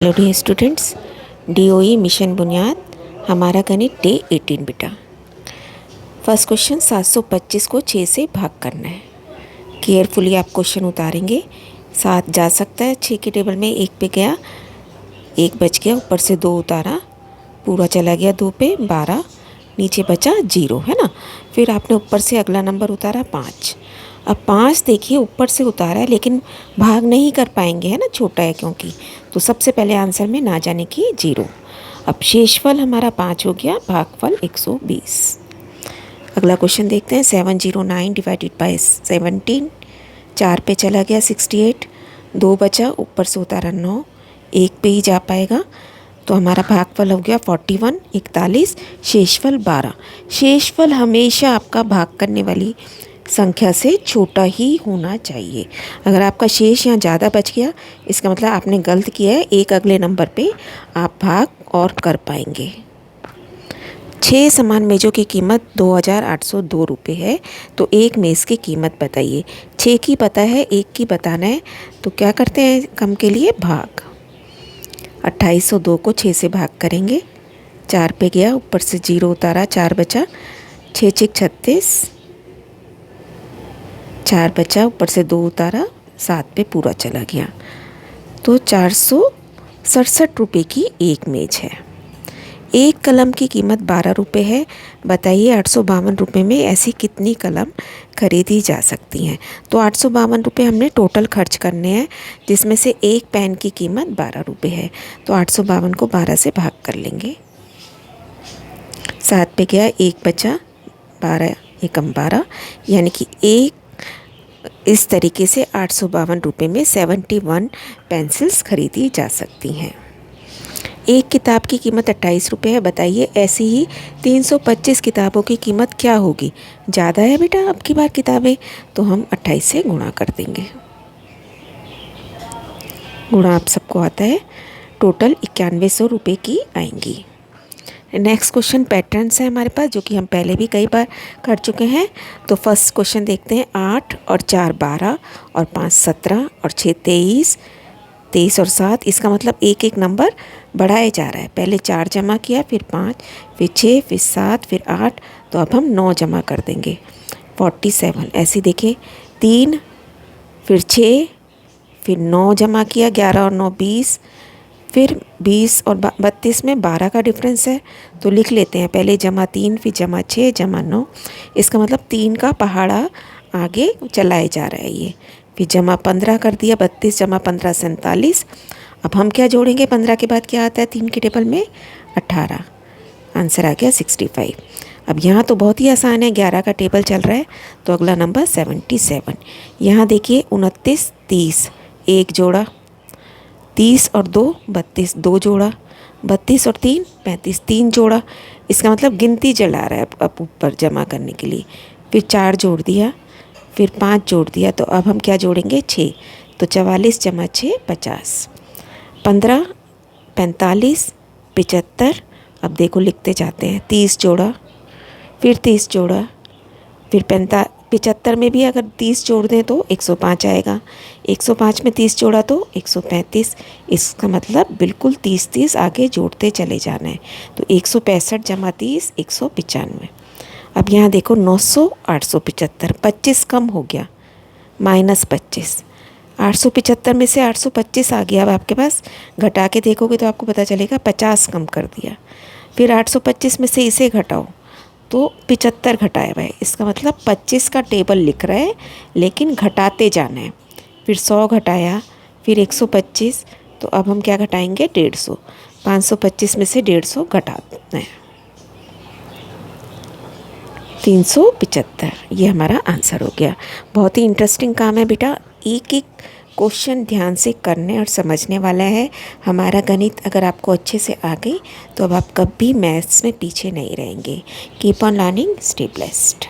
Hello dear students, DOE mission Buniyaad हमारा गणित day 18 बेटा। फर्स्ट क्वेश्चन 725 को 6 से भाग करना है। केयरफुली आप क्वेश्चन उतारेंगे। 7 जा सकता है 6 के टेबल में, 1 पे गया, 1 बच गया, ऊपर से 2 उतारा, पूरा चला गया 2 पे, 12, नीचे बचा 0, है ना। फिर आपने ऊपर से अगला नंबर उतारा 5। अब 5 देखिए ऊपर से उतारा है लेकिन भाग नहीं कर पाएंगे, है ना, छोटा है क्योंकि। तो सबसे पहले आंसर में ना जाने की 0। अब शेषफल हमारा 5 हो गया, भागफल 120। अगला क्वेश्चन देखते हैं। 709 डिवाइडेड बाय 17, 4 पे चला गया 68, 2 बचा, ऊपर से उतारा 9, 1 पे ही जा पाएगा, तो हमारा भागफल हो गया 41, 41, शेषफल 12। शेषफल हमेशा आपका भाग करने वाली संख्या से छोटा ही होना चाहिए। अगर आपका शेष यहाँ ज़्यादा बच गया, इसका मतलब आपने गलत किया है, एक अगले नंबर पे आप भाग और कर पाएंगे। 6 समान मेज़ों की कीमत 2802 रुपये है, तो एक मेज़ की कीमत बताइए। 6 की पता है, 1 की बताना है, तो क्या करते हैं कम के लिए भाग। 2802 को 6 से भाग करेंगे। 4 पे गया, ऊपर से 0 उतारा, 4 बचा, 6 6 36, 4 बचा, ऊपर से 2 उतारा, 7 पे पूरा चला गया, तो 467 रुपये की एक मेज है। एक कलम की कीमत 12 रुपये है। बताइए 852 रुपये में ऐसी कितनी कलम खरीदी जा सकती हैं। तो 852 रुपये हमने टोटल खर्च करने हैं, जिसमें से एक पेन की कीमत 12 रुपये है, तो 852 को 12 से भाग कर लेंगे। 7 पे गया, 1 बचा, 12 एकम 12, यानी कि एक इस तरीके से 852 रुपये में 71 पेंसिल्स खरीदी जा सकती हैं। एक किताब की कीमत 28 रुपये है। बताइए ऐसी ही 325 किताबों की कीमत क्या होगी। ज़्यादा है बेटा अब की बार किताबें, तो हम 28 से गुणा कर देंगे। गुणा आप सबको आता है, टोटल 9100 रुपये की आएंगी। नेक्स्ट क्वेश्चन पैटर्न्स है हमारे पास, जो कि हम पहले भी कई बार कर चुके हैं। तो फर्स्ट क्वेश्चन देखते हैं। 8 और 4 12 और 5 17 और 6 23, 23 और 7, इसका मतलब एक एक नंबर बढ़ाया जा रहा है। पहले 4 जमा किया, फिर 5, फिर 6, फिर 7, फिर 8, तो अब हम 9 जमा कर देंगे, 47। ऐसे देखें, 3, फिर 6, फिर 9 जमा किया, 11 और 9 20, फिर 20 और 32 में 12 का डिफरेंस है, तो लिख लेते हैं पहले जमा 3, फिर जमा 6, जमा 9, इसका मतलब 3 का पहाड़ा आगे चलाए जा रहा है ये। फिर जमा 15 कर दिया, 32 जमा 15 47। अब हम क्या जोड़ेंगे, 15 के बाद क्या आता है 3 के टेबल में, 18। आंसर आ गया 65। अब यहाँ तो बहुत ही आसान है, 11 का टेबल चल रहा है, तो अगला नंबर 77। यहाँ देखिए 29 30, 1 जोड़ा, 30 और 2 32, 2 जोड़ा, 32 और 3 35, 3 जोड़ा, इसका मतलब गिनती चला रहा है अब ऊपर जमा करने के लिए। फिर 4 जोड़ दिया, फिर 5 जोड़ दिया, तो अब हम क्या जोड़ेंगे 6, तो 44 जमा 6 50, 15 45 75। अब देखो लिखते जाते हैं, 30 जोड़ा, फिर 30 जोड़ा, फिर 75 में भी अगर 30 जोड़ दें तो 105 आएगा, 105 में 30 जोड़ा तो 135, इसका मतलब बिल्कुल 30 30 आगे जोड़ते चले जाना है, तो 165 जमा 30 195। अब यहाँ देखो 900 875, 25 कम हो गया, -25, 875 में से 825 आ गया। अब आपके पास घटा के देखोगे तो आपको पता चलेगा 50 कम कर दिया। फिर 825 में से इसे घटाओ तो 75 घटाया हुआ है, इसका मतलब 25 का टेबल लिख रहा है लेकिन घटाते जाना है। फिर 100 घटाया, फिर 125, तो अब हम क्या घटाएंगे 150, 525 में से 150 घटाना है, 375। ये हमारा आंसर हो गया। बहुत ही इंटरेस्टिंग काम है बेटा, एक एक क्वेश्चन ध्यान से करने और समझने वाला है हमारा गणित। अगर आपको अच्छे से आ गई तो अब आप कभी मैथ्स में पीछे नहीं रहेंगे। Keep on learning, stay blessed.